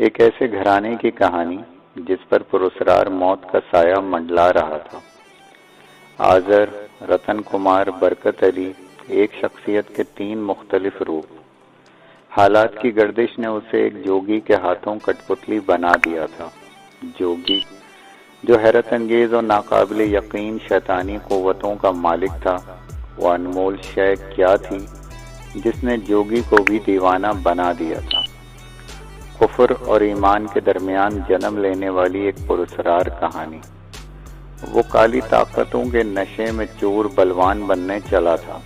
एक ऐसे घराने की कहानी जिस पर पुरस्कार मौत का साया मंडला रहा था। आजर, रतन कुमार, बरकत अली, एक शख्सियत के तीन मुख्तलिफ रूप। हालात की गर्दिश ने उसे एक जोगी के हाथों कठपुतली बना दिया था। जोगी जो हैरत अंगेज और नाकाबिले यकीन शैतानी कुव्वतों का मालिक था, वो अनमोल शय क्या थी जिसने जोगी को भी दीवाना बना दिया था। कुफ्र और ईमान के दरमियान जन्म लेने वाली एक पुरस्कार कहानी। वो काली ताकतों के नशे में चूर बलवान बनने चला था।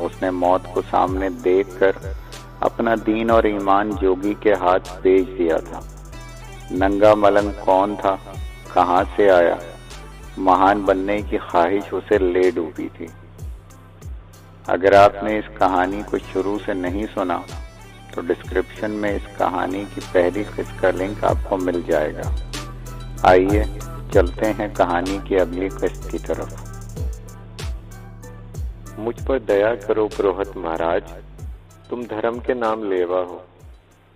उसने मौत को सामने देखकर अपना दीन और ईमान जोगी के हाथ बेच दिया था। नंगा मलंग कौन था, कहां से आया, महान बनने की ख्वाहिश उसे ले डूबी थी। अगर आपने इस कहानी को शुरू से नहीं सुना तो डिस्क्रिप्शन में इस कहानी की पहली किस्त का लिंक आपको मिल जाएगा। आइए चलते हैं कहानी की अगली किस्त की तरफ। मुझ पर दया करो पुरोहित महाराज, तुम धर्म के नाम लेवा हो।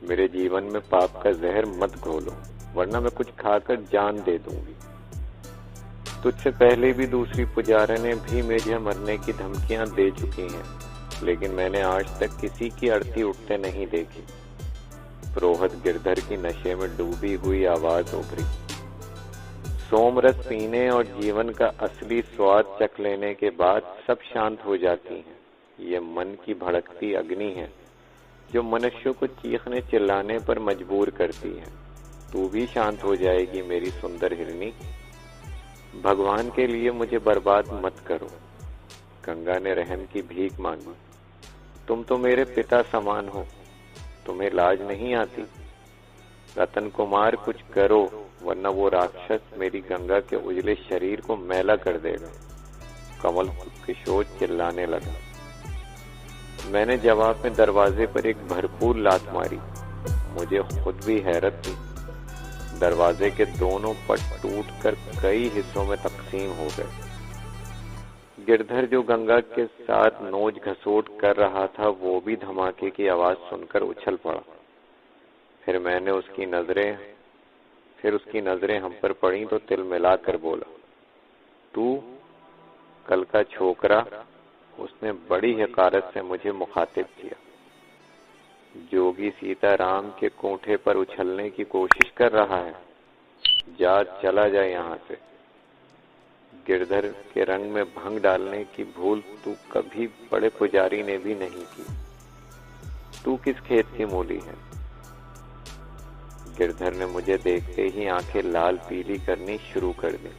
मेरे जीवन में पाप का जहर मत घोलो, वरना मैं कुछ खाकर जान दे दूंगी। तुझसे पहले भी दूसरी पुजारने भी मुझे मरने की धमकियां दे चुकी हैं, लेकिन मैंने आज तक किसी की अर्थी उठते नहीं देखी। पुरोहित गिरधर की नशे में डूबी हुई आवाज उभरी। सोमरस पीने और जीवन का असली स्वाद चख लेने के बाद सब शांत हो जाती हैं। ये मन की भड़कती अग्नि है जो मनुष्य को चीखने चिल्लाने पर मजबूर करती है। तू भी शांत हो जाएगी मेरी सुंदर हिरनी। भगवान के लिए मुझे बर्बाद मत करो। गंगा ने रहम की भीख मांगी। तुम तो मेरे पिता समान हो, तुम्हें लाज नहीं आती? रतन कुमार कुछ करो, वरना वो राक्षस मेरी गंगा के उजले शरीर को मैला कर देगा। कमल किशोर चिल्लाने लगा। मैंने जवाब में दरवाजे पर एक भरपूर लात मारी। मुझे खुद भी हैरत थी। दरवाजे के दोनों पट टूटकर कई हिस्सों में तकसीम हो गए। गिरधर जो गंगा के साथ नोच घसोट कर रहा था, वो भी धमाके की आवाज सुनकर उछल पड़ा। फिर उसकी नजरें हम पर पड़ी तो तिल मिलाकर बोला, तू कल का छोकरा। उसने बड़ी हकारत से मुझे मुखातिब किया। जोगी सीताराम के कोठे पर उछलने की कोशिश कर रहा है। चला जाए यहाँ से। गिरधर के रंग में भंग डालने की भूल तू कभी बड़े पुजारी ने भी नहीं की। तू किस खेत की मूली है? गिरधर ने मुझे देखते ही आंखें लाल पीली करनी शुरू कर दी।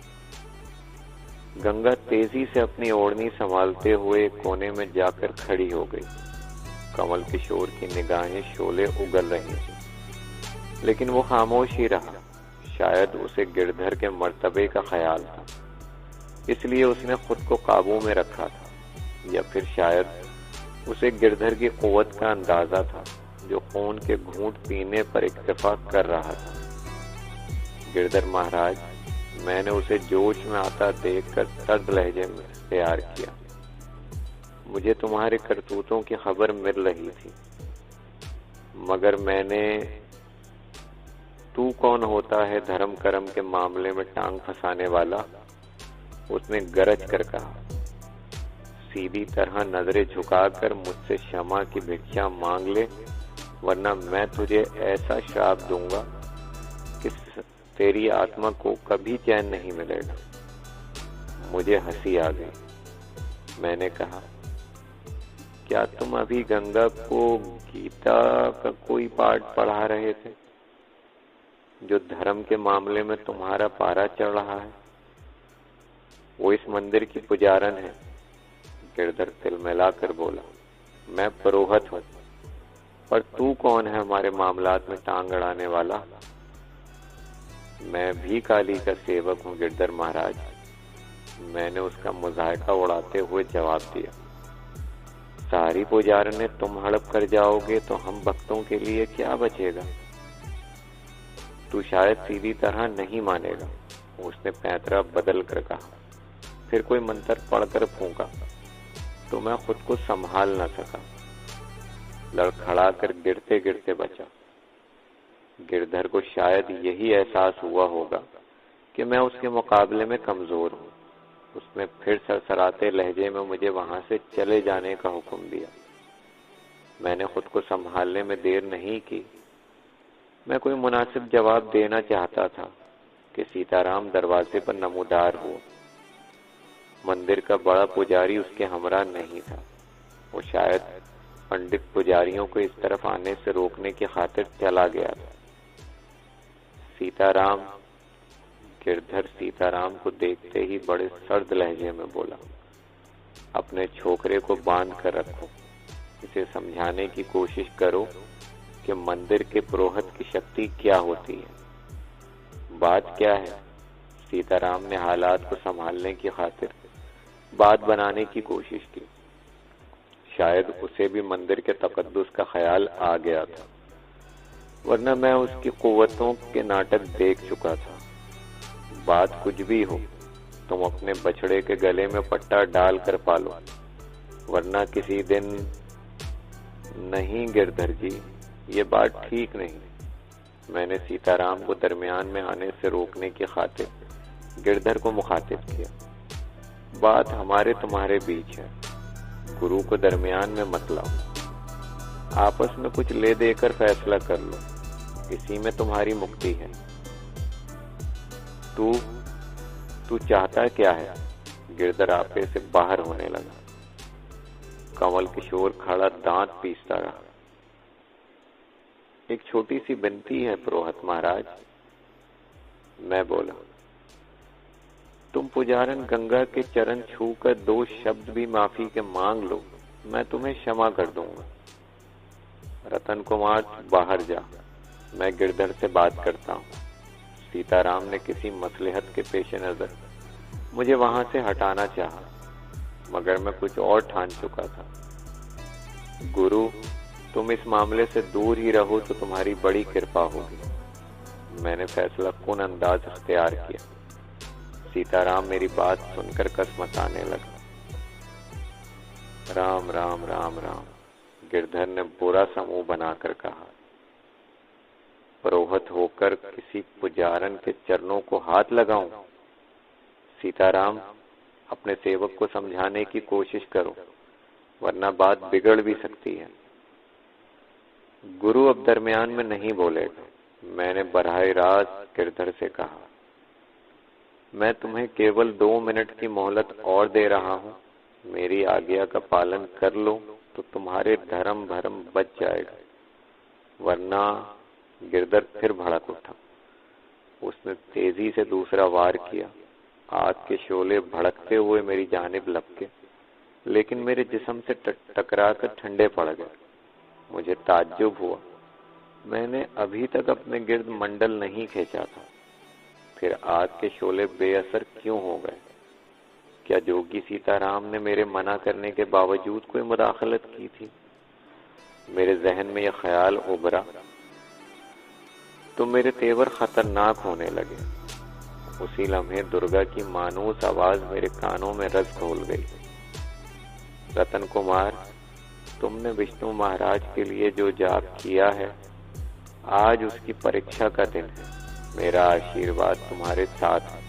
गंगा तेजी से अपनी ओढ़नी संभालते हुए कोने में जाकर खड़ी हो गई। कमल किशोर की निगाहें शोले उगल रही थी, लेकिन वो खामोश ही रहा। शायद उसे गिरधर के मर्तबे का ख्याल था, इसलिए उसने खुद को काबू में रखा था, या फिर शायद उसे गिरधर की कुव्वत का अंदाजा था जो खून के घूंट पीने पर इत्तेफाक कर रहा था। गिरधर महाराज, मैंने उसे जोश में आता देखकर सर्द लहजे में प्यार किया। मुझे तुम्हारे करतूतों की खबर मिल रही थी, मगर तू कौन होता है धर्म कर्म के मामले में टांग फंसाने वाला? उसने गरज कर कहा। सीधी तरह नजरें झुकाकर मुझसे क्षमा की भिक्षा मांग ले, वरना मैं तुझे ऐसा श्राप दूंगा कि तेरी आत्मा को कभी चैन नहीं मिलेगा। मुझे हंसी आ गई। मैंने कहा, क्या तुम अभी गंगा को गीता का कोई पाठ पढ़ा रहे थे जो धर्म के मामले में तुम्हारा पारा चढ़ रहा है? वो इस मंदिर की पुजारन है। गिरधर तिलमिलाकर बोला, मैं पुरोहित हूँ, पर तू कौन है हमारे मामलात में टांग अड़ाने वाला? मैं भी काली का सेवक हूँ गिरधर महाराज, मैंने उसका मुजाहिका उड़ाते हुए जवाब दिया। सारी पुजारने तुम हड़प कर जाओगे तो हम भक्तों के लिए क्या बचेगा? तू शायद सीधी तरह नहीं मानेगा। उसने पैंतरा बदल कर कहा। फिर कोई मंत्र पढ़कर फूंका तो मैं खुद को संभाल न सका, लड़खड़ा कर गिरते गिरते बचा। गिरधर को शायद यही एहसास हुआ होगा कि मैं उसके मुकाबले में कमजोर हूँ। उसने फिर सरसराते लहजे में मुझे वहां से चले जाने का हुक्म दिया। मैंने खुद को संभालने में देर नहीं की। मैं कोई मुनासिब जवाब देना चाहता था कि सीताराम दरवाजे पर नमूदार हुआ। मंदिर का बड़ा पुजारी उसके हमरा नहीं था। वो शायद पंडित पुजारियों को इस तरफ आने से रोकने की खातिर चला गया था। सीताराम। गिरधर सीताराम को देखते ही बड़े सर्द लहजे में बोला, अपने छोकरे को बांध कर रखो। इसे समझाने की कोशिश करो कि मंदिर के पुरोहित की शक्ति क्या होती है। बात क्या है? सीताराम ने हालात को संभालने की खातिर बात बनाने की कोशिश की। शायद उसे भी मंदिर के तकद्दुस का ख्याल आ गया था, वरना मैं उसकी कुव्वतों के नाटक देख चुका था। बात कुछ भी हो, तुम अपने बछड़े के गले में पट्टा डाल कर पालो, वरना किसी दिन। नहीं गिरधर जी, ये बात ठीक नहीं। मैंने सीताराम को दरमियान में आने से रोकने की खातिर गिरधर को मुखातिब किया। बात हमारे तुम्हारे बीच है, गुरु को दरमियान में मत लाओ। आपस में कुछ ले देकर फैसला कर लो, इसी में तुम्हारी मुक्ति है। तू चाहता क्या है? गिरधर आपे से बाहर होने लगा। कमल किशोर खड़ा दांत पीसता रहा। एक छोटी सी विनती है पुरोहित महाराज, मैं बोला। तुम पुजारन गंगा के चरण छूकर 2 शब्द भी माफी के मांग लो, मैं तुम्हें क्षमा कर दूंगा। रतन कुमार बाहर जा, मैं गिरधर से बात करता हूँ। सीताराम ने किसी मसलहत के पेश नजर मुझे वहां से हटाना चाहा, मगर मैं कुछ और ठान चुका था। गुरु, तुम इस मामले से दूर ही रहो तो तुम्हारी बड़ी कृपा होगी। मैंने फैसला कुन अंदाज अख्तियार किया। सीताराम मेरी बात सुनकर कसमसाने लगा। राम राम राम राम, गिरधर ने बुरा सा मुंह बनाकर कहा। पुरोहित होकर किसी पुजारन के चरणों को हाथ लगाऊं? सीताराम, अपने सेवक को समझाने की कोशिश करो, वरना बात बिगड़ भी सकती है। गुरु अब दरमियान में नहीं बोलेगा, मैंने बरहाए रास्त गिरधर से कहा। मैं तुम्हें केवल 2 मिनट की मोहलत और दे रहा हूँ। मेरी आज्ञा का पालन कर लो तो तुम्हारे धर्म भरम बच जाएगा, वरना। गिरधर फिर भड़क उठा। उसने तेजी से दूसरा वार किया। आग के शोले भड़कते हुए मेरी जानिब लपके, लेकिन मेरे जिस्म से टकरा कर ठंडे पड़ गए। मुझे ताज्जुब हुआ, मैंने अभी तक अपने गिर्द मंडल नहीं खींचा था, फिर आग के शोले बेअसर क्यों हो गए? क्या जोगी सीताराम ने मेरे मना करने के बावजूद कोई मुदाखलत की थी? मेरे जहन में यह ख्याल उभरा तो मेरे तेवर खतरनाक होने लगे। उसी लम्हे दुर्गा की मानूस आवाज मेरे कानों में रस घोल गई। रतन कुमार, तुमने विष्णु महाराज के लिए जो जाप किया है, आज उसकी परीक्षा का दिन है। मेरा आशीर्वाद तुम्हारे साथ है।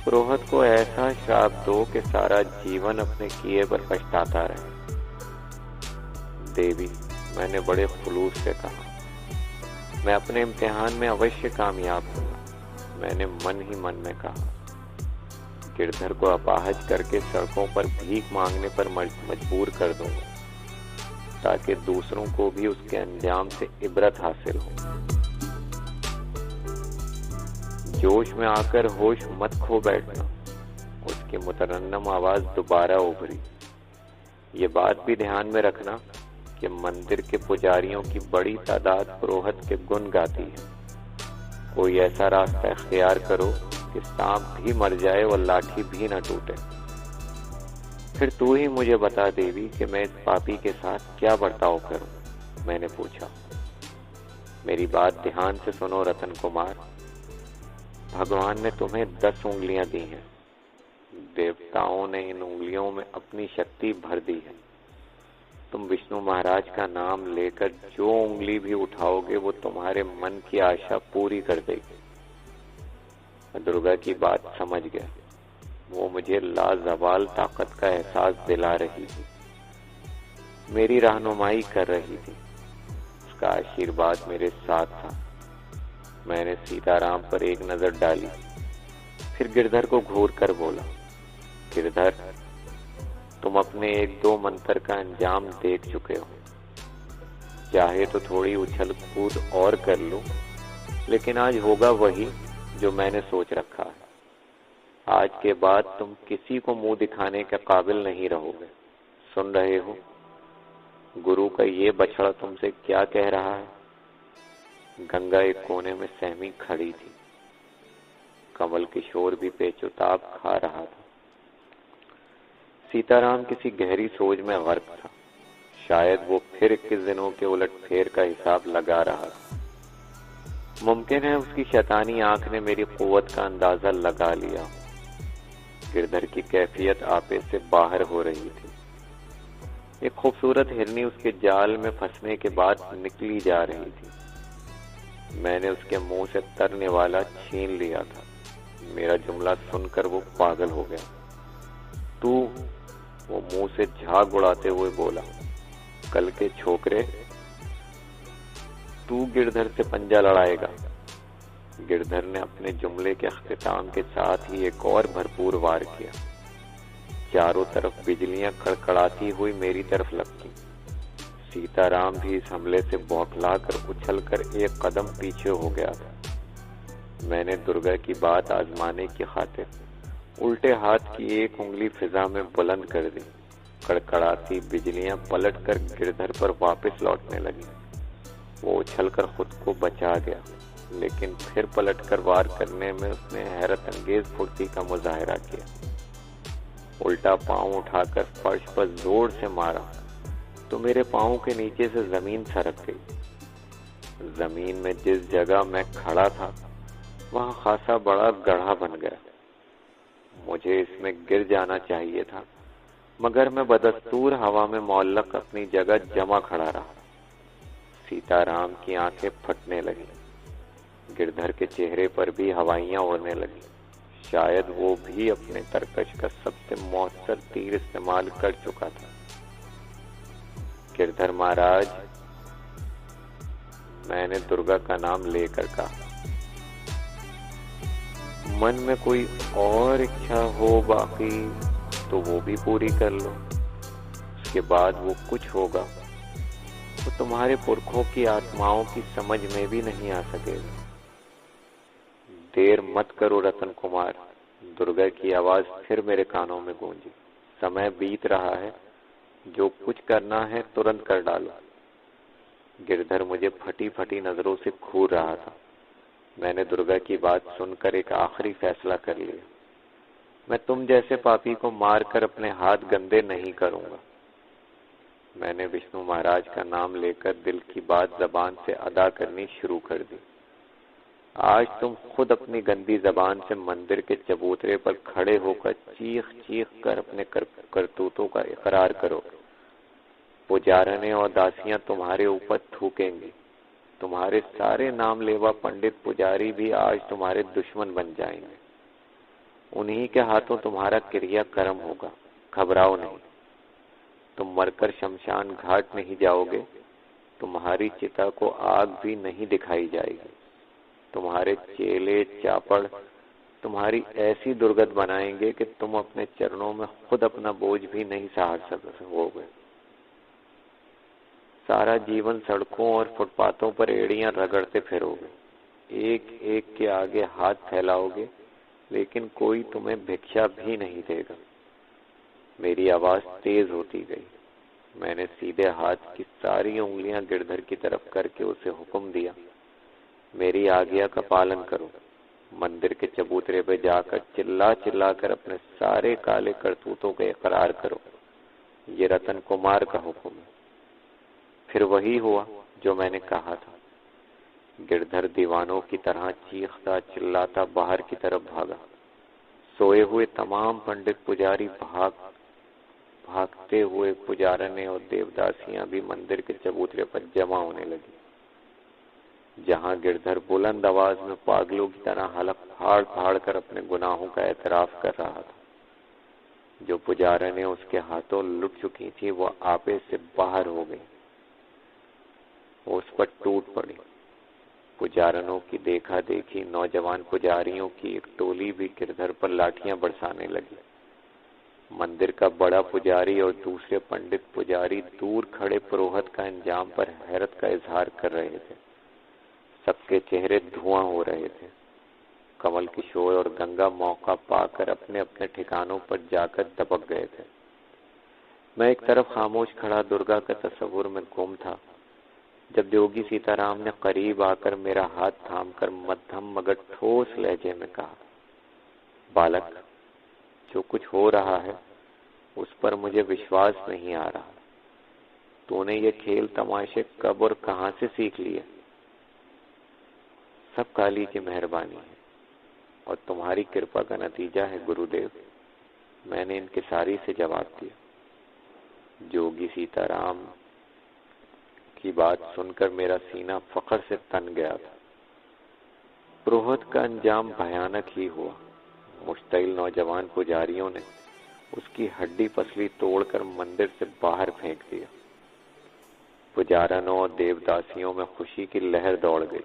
पुरोहित को ऐसा श्राप दो कि सारा जीवन अपने किए पर पछताता रहे। देवी, मैंने बड़े खुलूस से कहा, मैं अपने इम्तिहान में अवश्य कामयाब हूँ। मैंने मन ही मन में कहा। गिरधर को अपाहज करके सड़कों पर भीख मांगने पर मजबूर कर दूंगा, ताकि दूसरों को भी उसके अंजाम से इबरत हासिल हो। जोश में आकर होश मत खो बैठना। उसकी मुतरन्नम आवाज दोबारा उभरी। ये बात भी ध्यान में रखना कि मंदिर के पुजारियों की बड़ी तादाद पुरोहित के गुण गाती है। कोई ऐसा रास्ता इख्तियार करो कि सांप भी मर जाए और लाठी भी न टूटे। फिर तू ही मुझे बता देवी कि मैं इस पापी के साथ क्या बर्ताव करूं? मैंने पूछा। मेरी बात ध्यान से सुनो रतन कुमार। भगवान ने तुम्हें 10 उंगलियां दी हैं। देवताओं ने इन उंगलियों में अपनी शक्ति भर दी है। तुम विष्णु महाराज का नाम लेकर जो उंगली भी उठाओगे वो तुम्हारे मन की आशा पूरी कर देगी। मैं दुर्गा की बात समझ गया। वो मुझे लाजवाल ताकत का एहसास दिला रही थी, मेरी रहनुमाई कर रही थी। उसका आशीर्वाद मेरे साथ था। मैंने सीताराम पर एक नजर डाली, फिर गिरधर को घूर कर बोला, गिरधर, तुम अपने 1-2 मंत्र का अंजाम देख चुके हो। चाहे तो थोड़ी उछल कूद और कर लो, लेकिन आज होगा वही जो मैंने सोच रखा है। आज के बाद तुम किसी को मुंह दिखाने के काबिल नहीं रहोगे। सुन रहे हो? गुरु का ये बछड़ा तुमसे क्या कह रहा है? गंगा एक कोने में सहमी खड़ी थी। कमल किशोर भी पेचोताब खा रहा था। सीताराम किसी गहरी सोच में गर्क था। शायद वो फिर 21 दिनों के उलटफेर का हिसाब लगा रहा था। मुमकिन है उसकी शैतानी आंख ने मेरी कुव्वत का अंदाजा लगा लिया। गिरधर की कैफियत आपे से बाहर हो रही थी। एक खूबसूरत हिरनी उसके जाल में फंसने के बाद निकली जा रही थी। मैंने उसके मुंह से तरने वाला छीन लिया था। मेरा जुमला सुनकर वो पागल हो गया। तू, वो मुंह से झाग उड़ाते हुए बोला, कल के छोकरे, तू गिरधर से पंजा लड़ाएगा। गिरधर ने अपने जुमले के अख्तिताम के साथ ही एक और भरपूर वार किया। चारों तरफ बिजलियां कड़कड़ाती हुई मेरी तरफ लपकी। सीताराम भी इस हमले से बौखलाकर उछलकर एक कदम पीछे हो गया था। मैंने दुर्गा की बात आजमाने की खातिर उल्टे हाथ की एक उंगली फिजा में बुलंद कर दी। कड़कड़ाती बिजलियां पलटकर गिरधर पर वापस लौटने लगी। वो उछलकर खुद को बचा गया, लेकिन फिर पलटकर वार करने में उसने हैरत अंगेज फुर्ती का मुजाहरा किया। उल्टा पांव उठाकर फर्श पर जोर से मारा तो मेरे पांव के नीचे से जमीन सरक गई। जमीन में जिस जगह मैं खड़ा था वहां खासा बड़ा गड्ढा बन गया। मुझे इसमें गिर जाना चाहिए था, मगर मैं बदस्तूर हवा में मुअल्लक अपनी जगह जमा खड़ा रहा। सीताराम की आंखें फटने लगी। गिरधर के चेहरे पर भी हवाइयां उड़ने लगी। शायद वो भी अपने तरकश का सबसे मौसर तीर इस्तेमाल कर चुका था। गिरधर महाराज, मैंने दुर्गा का नाम लेकर कहा, मन में कोई और इच्छा हो बाकी तो वो भी पूरी कर लो। उसके बाद वो कुछ होगा तो तुम्हारे पुरखों की आत्माओं की समझ में भी नहीं आ सकेगा। देर मत करो रतन कुमार। दुर्गा की आवाज फिर मेरे कानों में गूंजी। समय बीत रहा है, जो कुछ करना है तुरंत कर डालो। गिरधर मुझे फटी फटी नजरों से घूर रहा था। मैंने दुर्गा की बात सुनकर एक आखिरी फैसला कर लिया। मैं तुम जैसे पापी को मारकर अपने हाथ गंदे नहीं करूंगा। मैंने विष्णु महाराज का नाम लेकर दिल की बात जबान से अदा करनी शुरू कर दी। आज तुम खुद अपनी गंदी जबान से मंदिर के चबूतरे पर खड़े होकर चीख चीख कर अपने करतूतों का इकरार करो। पुजारने और दासियां तुम्हारे ऊपर थूकेंगी। तुम्हारे सारे नाम लेवा पंडित पुजारी भी आज तुम्हारे दुश्मन बन जाएंगे। उन्हीं के हाथों तुम्हारा क्रियाक्रम होगा। घबराओ नहीं। तुम मरकर शमशान घाट नहीं जाओगे। तुम्हारी चिता को आग भी नहीं दिखाई जाएगी। तुम्हारे चेले चापड़ तुम्हारी ऐसी दुर्गत बनाएंगे कि तुम अपने चरणों में खुद अपना बोझ भी नहीं सहार सकोगे। सारा जीवन सड़कों और फुटपाथों पर एड़ियां रगड़ते फिरोगे। एक एक के आगे हाथ फैलाओगे, लेकिन कोई तुम्हें भिक्षा भी नहीं देगा। मेरी आवाज तेज होती गई। मैंने सीधे हाथ की सारी उंगलियां गिरधर की तरफ करके उसे हुक्म दिया, मेरी आज्ञा का पालन करो। मंदिर के चबूतरे पे जाकर चिल्ला चिल्ला कर अपने सारे काले करतूतों का इकरार करो। ये रतन कुमार का हुक्म है। फिर वही हुआ जो मैंने कहा था। गिरधर दीवानों की तरह चीखता चिल्लाता बाहर की तरफ भागा। सोए हुए तमाम पंडित पुजारी भाग भागते हुए पुजारने और देवदासियां भी मंदिर के चबूतरे पर जमा होने लगी। जहां गिरधर बुलंद आवाज में पागलों की तरह हलक फाड़ फाड़ कर अपने गुनाहों का एतराफ कर रहा था। जो पुजारने उसके हाथों लुट चुकी थी वो आपे से बाहर हो गई। वो उस पर टूट पड़ी। पुजारनों की देखा देखी नौजवान पुजारियों की एक टोली भी गिरधर पर लाठियां बरसाने लगी। मंदिर का बड़ा पुजारी और दूसरे पंडित पुजारी दूर खड़े पुरोहित का अंजाम पर हैरत का इजहार कर रहे थे। सबके चेहरे धुआं हो रहे थे। कमल किशोर और गंगा मौका पाकर अपने अपने ठिकानों पर जाकर दबक गए थे। मैं एक तरफ खामोश खड़ा दुर्गा का तस्वुर में गुम था, जब जोगी सीताराम ने करीब आकर मेरा हाथ थामकर मध्यम मगर ठोस लहजे में कहा, बालक, जो कुछ हो रहा है उस पर मुझे विश्वास नहीं आ रहा। तूने ये खेल तमाशे कब और कहां से सीख लिए? सब काली की मेहरबानी है और तुम्हारी कृपा का नतीजा है गुरुदेव, मैंने इनकिसारी से जवाब दिया। जोगी सीताराम की बात सुनकर मेरा सीना फख्र से तन गया था। पुरोहित का अंजाम भयानक ही हुआ। मुश्तइल नौजवान पुजारियों ने उसकी हड्डी पसली तोड़कर मंदिर से बाहर फेंक दिया। पुजारनों और देवदासियों में खुशी की लहर दौड़ गई,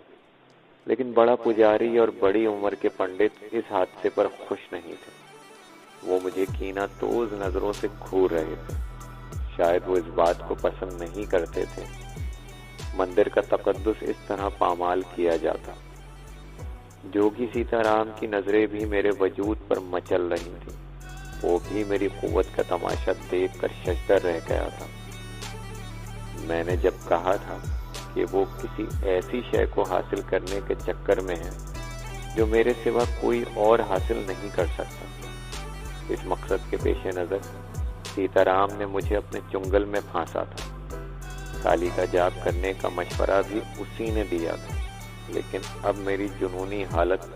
लेकिन बड़ा पुजारी और बड़ी उम्र के पंडित इस हादसे पर खुश नहीं थे। वो मुझे कीना तोज नजरों से घूर रहे थे। शायद वो इस बात को पसंद नहीं करते थे मंदिर का तकद्दुस इस तरह पामाल किया जाता। जोगी सीताराम की नजरें भी मेरे वजूद पर मचल रही थी। वो भी मेरी कुव्वत का तमाशा देखकर शशदर रह गया था। मैंने जब कहा था कि वो किसी ऐसी शय को हासिल करने के चक्कर में है जो मेरे सिवा कोई और हासिल नहीं कर सकता, इस मकसद के पेश नजर सीताराम ने मुझे अपने चुंगल में फांसा था। काली का जाप करने का मशवरा भी उसी ने दिया था, लेकिन अब मेरी जुनूनी हालत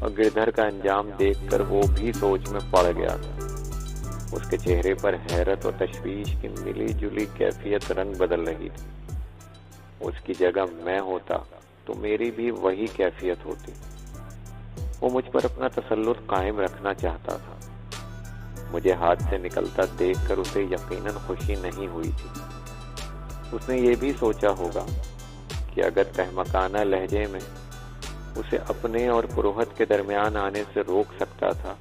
और गिरधर का अंजाम देखकर वो भी सोच में पड़ गया था। उसके चेहरे पर हैरत और तशवीश की मिली जुली कैफियत रंग बदल रही थी। उसकी जगह मैं होता तो मेरी भी वही कैफियत होती। वो मुझ पर अपना तसल्लुत कायम रखना चाहता था। मुझे हाथ से निकलता देखकर उसे यकीनन खुशी नहीं हुई थी। उसने ये भी सोचा होगा कि अगर तहमकाना लहजे में उसे अपने और पुरोहित के दरमियान आने से रोक सकता था,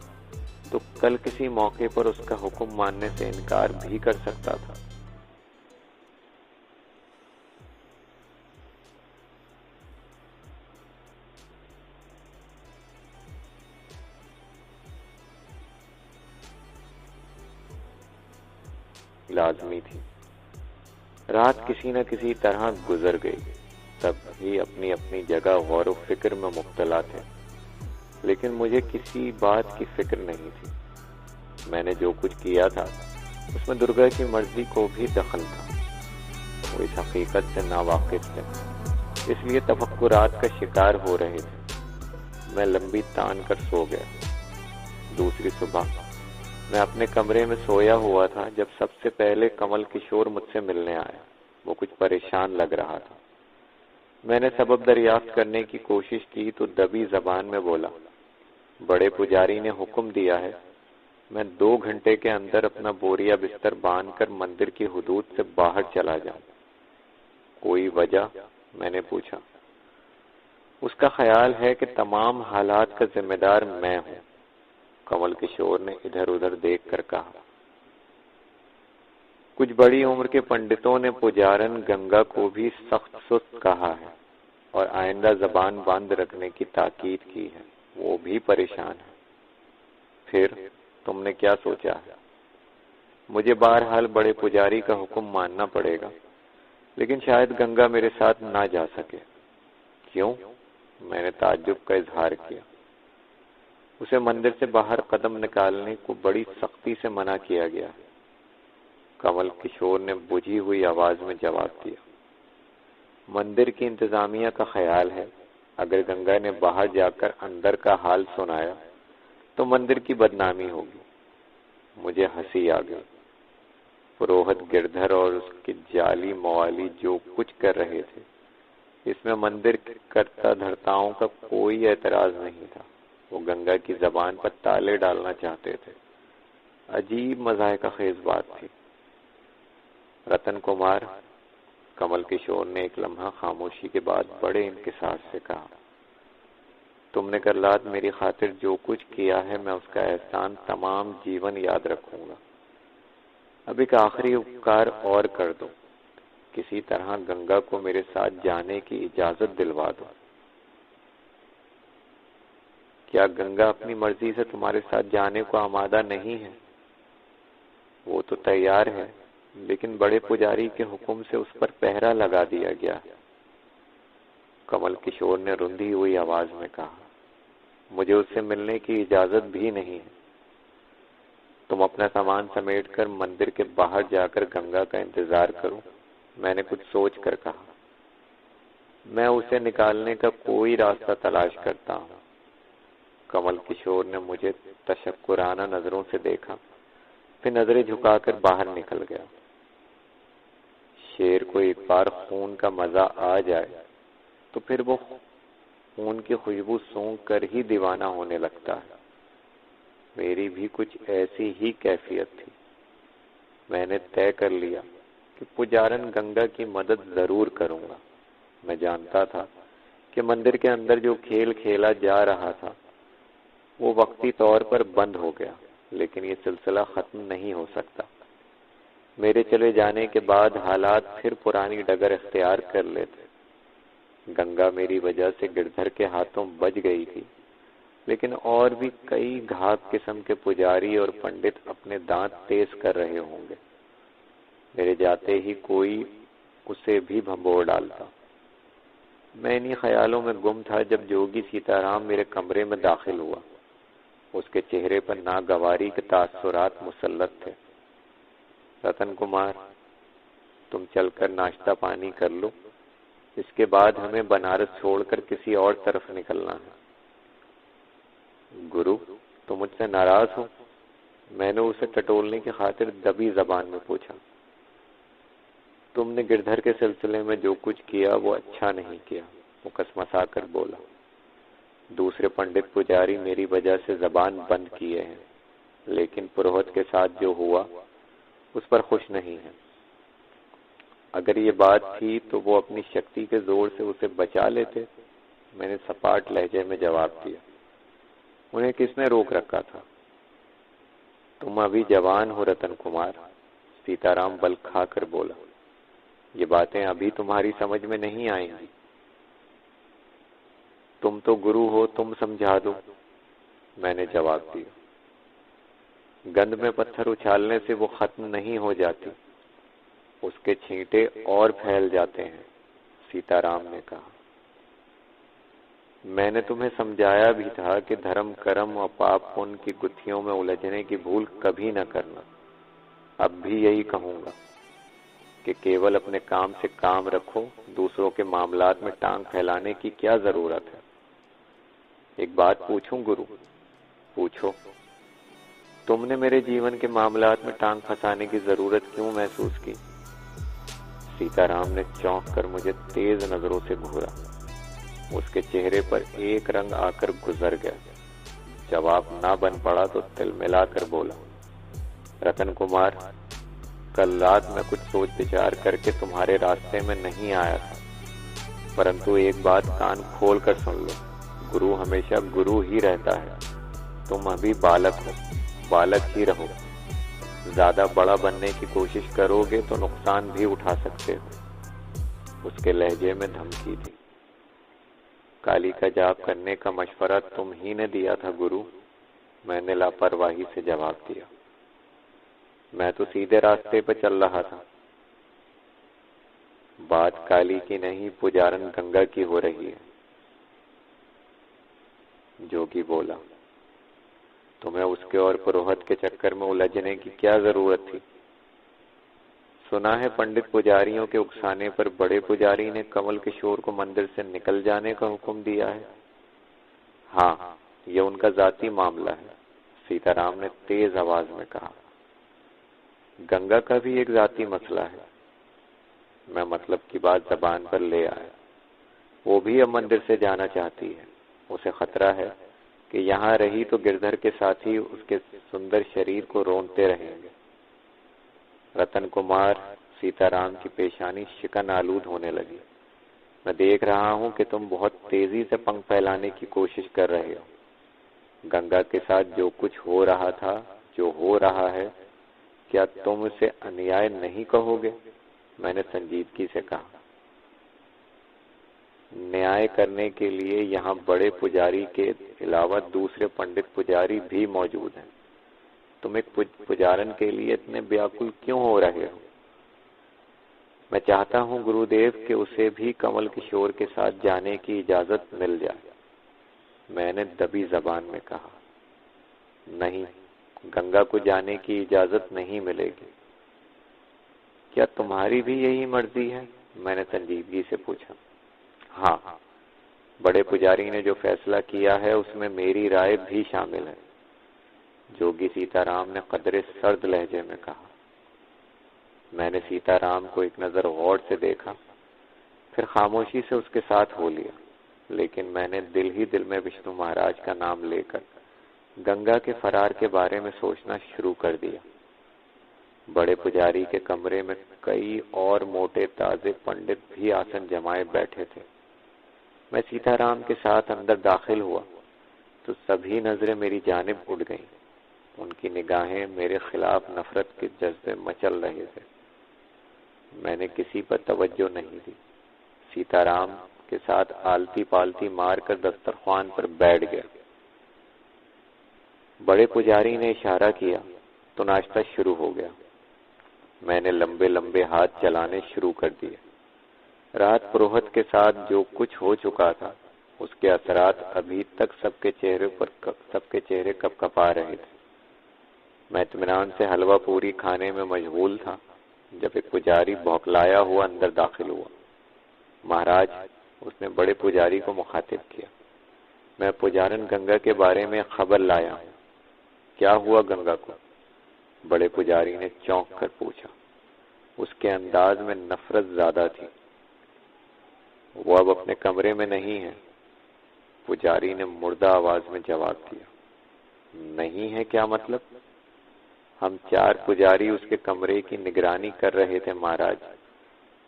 तो कल किसी मौके पर उसका हुक्म मानने से इनकार भी कर सकता था। लाजमी थी। रात किसी न किसी तरह गुजर गई। सब ही अपनी अपनी जगह गौर फिक्र में मुब्तला थे, लेकिन मुझे किसी बात की फिक्र नहीं थी। मैंने जो कुछ किया था उसमें दुर्गा की मर्जी को भी दखल था। वो इस हकीकत से नावाकिफ थे, इसलिए तफक्कुरात का शिकार हो रहे थे। मैं लंबी तान कर सो गया। दूसरी सुबह मैं अपने कमरे में सोया हुआ था जब सबसे पहले कमल किशोर मुझसे मिलने आया। वो कुछ परेशान लग रहा था। मैंने सबब दरियाफ्त करने की कोशिश की तो दबी जबान में बोला, बड़े पुजारी ने हुक्म दिया है मैं 2 घंटे के अंदर अपना बोरिया बिस्तर बांधकर मंदिर की हुदूद से बाहर चला जाऊं। कोई वजह? मैंने पूछा। उसका ख्याल है कि तमाम हालात का जिम्मेदार मैं हूं, कमल किशोर ने इधर उधर देखकर कहा। कुछ बड़ी उम्र के पंडितों ने पुजारन गंगा को भी सख्त सुस्त कहा है और आइंदा जबान बंद रखने की ताकीद की है। वो भी परेशान है। फिर तुमने क्या सोचा है? मुझे बहरहाल बड़े पुजारी का हुक्म मानना पड़ेगा, लेकिन शायद गंगा मेरे साथ ना जा सके। क्यों? मैंने ताज्जुब का इजहार किया। उसे मंदिर से बाहर कदम निकालने को बड़ी सख्ती से मना किया गया है। कमल किशोर ने बुझी हुई आवाज में जवाब दिया। मंदिर की इंतजामिया का ख्याल है अगर गंगा ने बाहर जाकर अंदर का हाल सुनाया तो मंदिर की बदनामी होगी। मुझे हंसी आ गई। पुरोहित गिरधर और उसकी जाली मवाली जो कुछ कर रहे थे, इसमें मंदिर के कर्ता धर्ताओं का कोई एतराज नहीं था। वो गंगा की जबान पर ताले डालना चाहते थे। अजीब मज़ाहिका खेज बात थी। रतन कुमार, कमल किशोर ने एक लम्हा खामोशी के बाद बड़े इंकिसार से कहा, तुमने कल रात मेरी खातिर जो कुछ किया है, मैं उसका एहसान तमाम जीवन याद रखूंगा। अब एक आखिरी उपकार और कर दो, किसी तरह गंगा को मेरे साथ जाने की इजाजत दिलवा दो। क्या गंगा अपनी मर्जी से तुम्हारे साथ जाने को आमादा नहीं है? वो तो तैयार है, लेकिन बड़े पुजारी के हुक्म से उस पर पहरा लगा दिया गया है। कमल किशोर ने रुंधी हुई आवाज में कहा, मुझे उससे मिलने की इजाजत भी नहीं है। तुम अपना सामान समेटकर मंदिर के बाहर जाकर गंगा का इंतजार करो, मैंने कुछ सोच कर कहा। मैं उसे निकालने का कोई रास्ता तलाश करता हूँ। कमल किशोर ने मुझे तशक्कुराना नजरों से देखा, फिर नजरें झुकाकर बाहर निकल गया। शेर को एक बार खून का मजा आ जाए तो फिर वो खून की खुशबू सूंघ कर ही दीवाना होने लगता है। मेरी भी कुछ ऐसी ही कैफियत थी। मैंने तय कर लिया कि पुजारन गंगा की मदद जरूर करूंगा। मैं जानता था कि मंदिर के अंदर जो खेल खेला जा रहा था वो वक्ती तौर पर बंद हो गया, लेकिन ये सिलसिला खत्म नहीं हो सकता। मेरे चले जाने के बाद हालात फिर पुरानी डगर इख्तियार कर लेते। गंगा मेरी वजह से गिरधर के हाथों बच गई थी, लेकिन और भी कई घात किस्म के पुजारी और पंडित अपने दांत तेज कर रहे होंगे। मेरे जाते ही कोई उसे भी भंबोर डालता। मैं इन्हीं ख्यालों में गुम था जब जोगी सीताराम मेरे कमरे में दाखिल हुआ। उसके चेहरे पर नागवारी के तासुरात मुसल्लत थे। रतन कुमार, तुम चलकर नाश्ता पानी कर लो, इसके बाद हमें बनारस छोड़कर किसी और तरफ निकलना है। गुरु, तुम मुझसे नाराज हो? मैंने उसे टटोलने की खातिर दबी जबान में पूछा। तुमने गिरधर के सिलसिले में जो कुछ किया वो अच्छा नहीं किया, वो कसमसा कर बोला। दूसरे पंडित पुजारी मेरी वजह से जबान बंद किए हैं, लेकिन पुरोहित के साथ जो हुआ उस पर खुश नहीं है। अगर ये बात थी तो वो अपनी शक्ति के जोर से उसे बचा लेते। मैंने सपाट लहजे में जवाब दिया। उन्हें किसने रोक रखा था? तुम अभी जवान हो रतन कुमार, सीताराम बल खाकर बोला। ये बातें अभी तुम्हारी समझ में नहीं आएंगी। तुम तो गुरु हो, तुम समझा दो, मैंने जवाब दिया। गंद में पत्थर उछालने से वो खत्म नहीं हो जाती, उसके छींटे और फैल जाते हैं, सीताराम ने कहा। मैंने तुम्हें समझाया भी था कि धर्म कर्म और पाप पुण्य की गुत्थियों में उलझने की भूल कभी न करना। अब भी यही कहूंगा कि केवल अपने काम से काम रखो, दूसरों के मामलात में टांग फैलाने की क्या जरूरत है। एक बात पूछूं गुरु? पूछो। तुमने मेरे जीवन के मामलात में टांग फंसाने की जरूरत क्यों महसूस की? सीताराम ने चौंक कर मुझे तेज नजरों से घूरा। उसके चेहरे पर एक रंग आकर गुजर गया। जवाब ना बन पड़ा तो तिल मिलाकर बोला, रतन कुमार, कल रात मैं कुछ सोच विचार करके तुम्हारे रास्ते में नहीं आया था, परंतु एक बात कान खोल कर सुन लो, गुरु हमेशा गुरु ही रहता है। तुम अभी बालक हो, बालक ही रहो। ज्यादा बड़ा बनने की कोशिश करोगे तो नुकसान भी उठा सकते हो। उसके लहजे में धमकी थी। काली का जाप करने का मशवरा तुम ही ने दिया था गुरु, मैंने लापरवाही से जवाब दिया। मैं तो सीधे रास्ते पर चल रहा था। बात काली की नहीं, पुजारन गंगा की हो रही है, जोगी बोला। तुम्हें उसके और पुरोहित के चक्कर में उलझने की क्या जरूरत थी? सुना है पंडित पुजारियों के उकसाने पर बड़े पुजारी ने कमल किशोर को मंदिर से निकल जाने का हुक्म दिया है। हाँ, यह उनका जाती मामला है, सीताराम ने तेज आवाज में कहा। गंगा का भी एक जाती मसला है। मैं मतलब की बात जबान पर ले आया। वो भी अब मंदिर से जाना चाहती है। उसे खतरा है कि यहाँ रही तो गिरधर के साथी उसके सुंदर शरीर को रोनते रहेंगे। रतन कुमार, सीताराम की पेशानी शिकन आलूद होने लगी। मैं देख रहा हूँ कि तुम बहुत तेजी से पंख फैलाने की कोशिश कर रहे हो। गंगा के साथ जो कुछ हो रहा था, जो हो रहा है, क्या तुम उसे अन्याय नहीं कहोगे? मैंने संजीदगी से कहा। न्याय करने के लिए यहाँ बड़े पुजारी के अलावा दूसरे पंडित पुजारी भी मौजूद हैं। तुम एक पुजारन के लिए इतने व्याकुल क्यों हो रहे हो? मैं चाहता हूँ गुरुदेव कि उसे भी कमल किशोर के साथ जाने की इजाजत मिल जाए। मैंने दबी जबान में कहा, नहीं, गंगा को जाने की इजाजत नहीं मिलेगी। क्या तुम्हारी भी यही मर्जी है? मैंने संजीदगी से पूछा। हाँ, बड़े पुजारी ने जो फैसला किया है उसमें मेरी राय भी शामिल है, जोगी सीताराम ने कदरे सर्द लहजे में कहा। मैंने सीताराम को एक नजर गौर से देखा, फिर खामोशी से उसके साथ हो लिया। लेकिन मैंने दिल ही दिल में विष्णु महाराज का नाम लेकर गंगा के फरार के बारे में सोचना शुरू कर दिया। बड़े पुजारी के कमरे में कई और मोटे ताजे पंडित भी आसन जमाए बैठे थे। मैं सीताराम के साथ अंदर दाखिल हुआ तो सभी नजरें मेरी जानिब उड़ गईं। उनकी निगाहें मेरे खिलाफ नफरत के जज्बे मचल रहे थे। मैंने किसी पर तवज्जो नहीं दी। सीताराम के साथ आलती पालती मारकर दस्तरख्वान पर बैठ गया। बड़े पुजारी ने इशारा किया तो नाश्ता शुरू हो गया। मैंने लंबे लंबे हाथ चलाने शुरू कर दिए। रात पुरोहित के साथ जो कुछ हो चुका था उसके असरात अभी तक सबके चेहरे कपकपा रहे थे। मैं इत्मीनान से हलवा पूरी खाने में मशगूल था जब एक पुजारी बौखलाया हुआ अंदर दाखिल हुआ। महाराज, उसने बड़े पुजारी को मुखातिब किया, मैं पुजारन गंगा के बारे में खबर लाया हूँ। क्या हुआ गंगा को? बड़े पुजारी ने चौंक कर पूछा। उसके अंदाज में नफरत ज्यादा थी। वो अब अपने कमरे में नहीं है, पुजारी ने मुर्दा आवाज में जवाब दिया। नहीं है क्या मतलब? हम 4 पुजारी उसके कमरे की निगरानी कर रहे थे महाराज।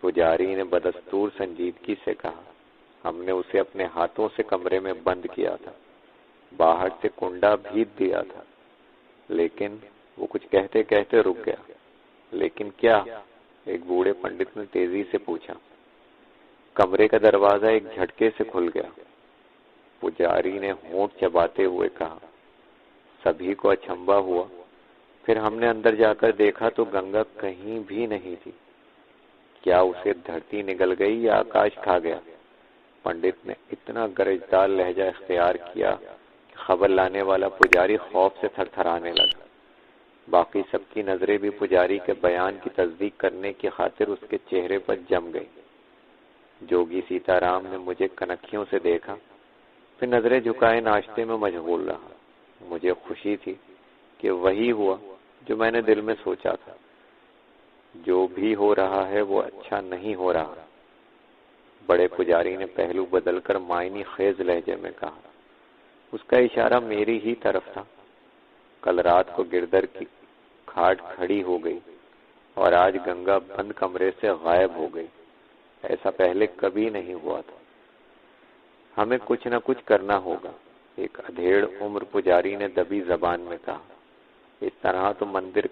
पुजारी ने बदस्तूर संजीदगी से कहा। हमने उसे अपने हाथों से कमरे में बंद किया था, बाहर से कुंडा भीग दिया था, लेकिन वो कुछ कहते कहते रुक गया। लेकिन क्या? एक बूढ़े पंडित ने तेजी से पूछा। कमरे का दरवाजा एक झटके से खुल गया। पुजारी ने होंठ चबाते हुए कहा। सभी को अचंभा हुआ। फिर हमने अंदर जाकर देखा तो गंगा कहीं भी नहीं थी। क्या उसे धरती निगल गई या आकाश खा गया? पंडित ने इतना गरजदार लहजा इख्तियार किया कि खबर लाने वाला पुजारी खौफ से थरथराने लगा। बाकी सबकी नजरें भी पुजारी के बयान की तस्दीक करने की खातिर उसके चेहरे पर जम गई। जोगी सीताराम ने मुझे कनखियों से देखा, फिर नजरें झुकाए नाश्ते में मशगूल रहा। मुझे खुशी थी कि वही हुआ जो मैंने दिल में सोचा था। जो भी हो रहा है वो अच्छा नहीं हो रहा। बड़े पुजारी ने पहलू बदलकर मायनी खेज लहजे में कहा। उसका इशारा मेरी ही तरफ था। कल रात को गिरधर की खाट खड़ी हो गई और आज गंगा बंद कमरे से गायब हो गई। ऐसा पहले कभी नहीं हुआ था। हमें कुछ न कुछ करना होगा, एक अधेड़ उम्र पुजारी ने दबी जबान में कहा। इस तरह तो मंदिर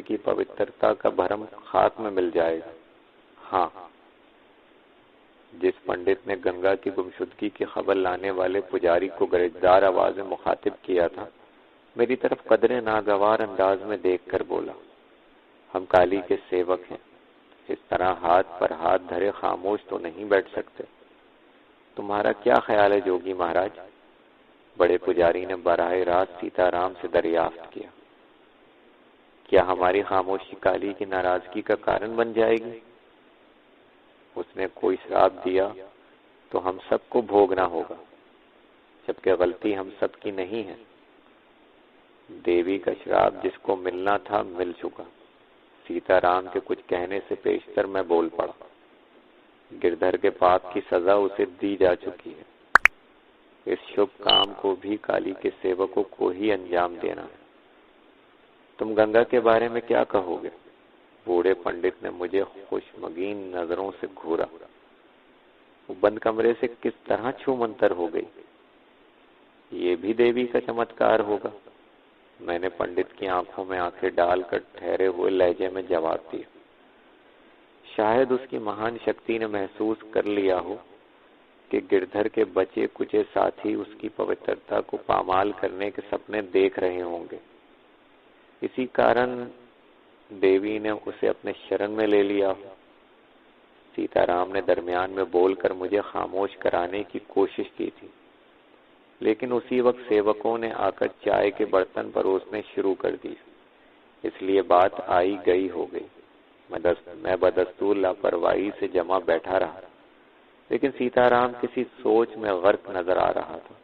की पवित्रता का भरम खाक में मिल जाएगा। हाँ, जिस पंडित ने गंगा की गुमशुदगी की खबर लाने वाले पुजारी को गरजदार आवाज में मुखातिब किया था, मेरी तरफ कदरे नागवार अंदाज में देखकर बोला, हम काली के सेवक हैं। इस तरह हाथ पर हाथ धरे खामोश तो नहीं बैठ सकते। तुम्हारा क्या ख्याल है जोगी महाराज? बड़े पुजारी ने बराह रास्त सीताराम से दरियाफ्त किया। क्या हमारी खामोशी काली की नाराजगी का कारण बन जाएगी? उसने कोई श्राप दिया तो हम सबको भोगना होगा, जबकि गलती हम सबकी नहीं है। देवी का श्राप जिसको मिलना था मिल चुका। सीताराम के कुछ कहने से पेशतर मैं बोल पड़ा। गिरधर के पाप की सजा उसे दी जा चुकी है। इस शुभ काम को भी काली के सेवकों को ही अंजाम देना है। तुम गंगा के बारे में क्या कहोगे? बूढ़े पंडित ने मुझे खुशमगीन नजरों से घूरा। वो बंद कमरे से किस तरह छूमंतर हो गई। ये भी देवी का चमत्कार होगा। मैंने पंडित की आंखों में आंखें डालकर ठहरे हुए लहजे में जवाब दिया। शायद उसकी महान शक्ति ने महसूस कर लिया हो कि गिरधर के बचे कुचे साथी उसकी पवित्रता को पामाल करने के सपने देख रहे होंगे। इसी कारण देवी ने उसे अपने शरण में ले लिया हो। सीताराम ने दरमियान में बोलकर मुझे खामोश कराने की कोशिश की थी, लेकिन उसी वक्त सेवकों ने आकर चाय के बर्तन परोसने शुरू कर दिए। इसलिए बात आई गई हो गई। मैं बदस्तूर लापरवाही से जमा बैठा रहा, लेकिन सीताराम किसी सोच में गर्क नजर आ रहा था।